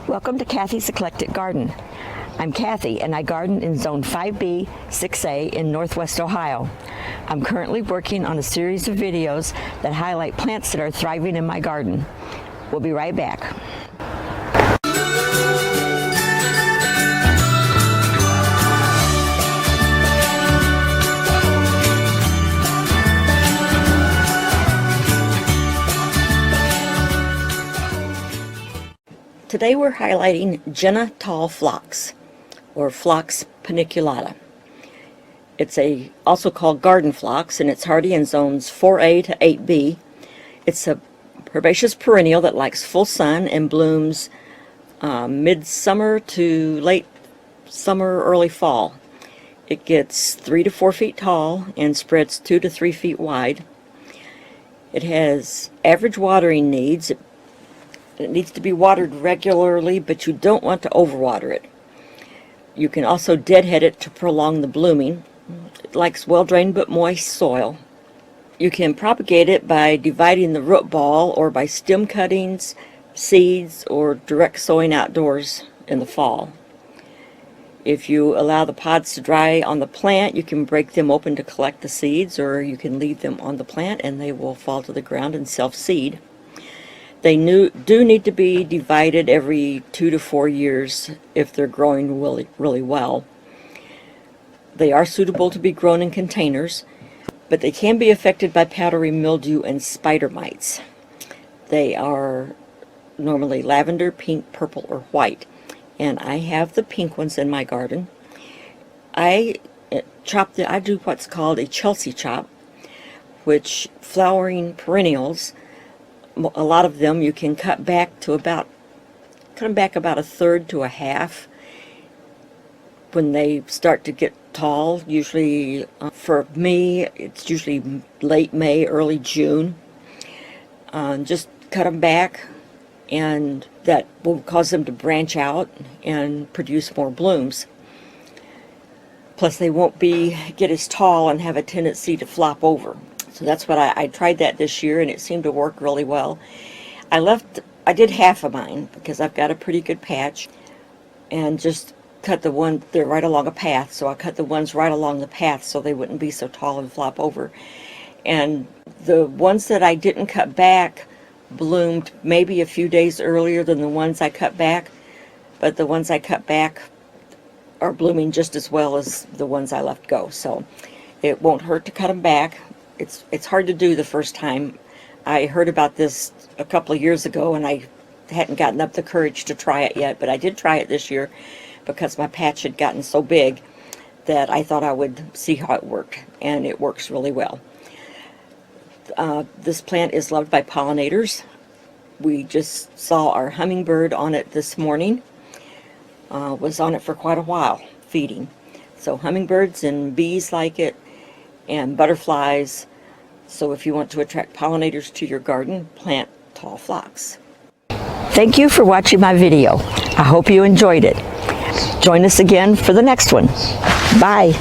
Welcome to Cathy's Eclectic Garden. I'm Cathy and I garden in Zone 5B, 6A in Northwest Ohio. I'm currently working on a series of videos that highlight plants that are thriving in my garden. We'll be right back. Today we're highlighting Jeana Tall Phlox, or Phlox paniculata. It's also called garden phlox, and it's hardy in zones 4A to 8B. It's a herbaceous perennial that likes full sun and blooms mid-summer to late summer, early fall. It gets 3 to 4 feet tall and spreads 2 to 3 feet wide. It has average watering needs. It needs to be watered regularly, but you don't want to overwater it. You can also deadhead it to prolong the blooming. It likes well-drained but moist soil. You can propagate it by dividing the root ball or by stem cuttings, seeds, or direct sowing outdoors in the fall. If you allow the pods to dry on the plant, you can break them open to collect the seeds, or you can leave them on the plant and they will fall to the ground and self-seed. They do need to be divided every 2 to 4 years if they're growing really well. They are suitable to be grown in containers, but they can be affected by powdery mildew and spider mites. They are normally lavender, pink, purple, or white, and I have the pink ones in my garden. I do what's called a Chelsea chop, which flowering perennials, a lot of them you can cut back about a third to a half when they start to get tall. Usually for me it's usually late May, early June. Just cut them back, and that will cause them to branch out and produce more blooms. Plus they won't get as tall and have a tendency to flop over. So that's what I tried that this year, and it seemed to work really well. I did half of mine because I've got a pretty good patch, and just cut they're right along a path, so I cut the ones right along the path so they wouldn't be so tall and flop over. And the ones that I didn't cut back bloomed maybe a few days earlier than the ones I cut back, but the ones I cut back are blooming just as well as the ones I left go. So it won't hurt to cut them back. It's hard to do the first time. I heard about this a couple of years ago, and I hadn't gotten up the courage to try it yet, but I did try it this year because my patch had gotten so big that I thought I would see how it worked, and it works really well. This plant is loved by pollinators. We just saw our hummingbird on it this morning. Was on it for quite a while feeding. So hummingbirds and bees like it, and butterflies. So if you want to attract pollinators to your garden, plant tall phlox. Thank you for watching my video. I hope you enjoyed it. Join us again for the next one. Bye.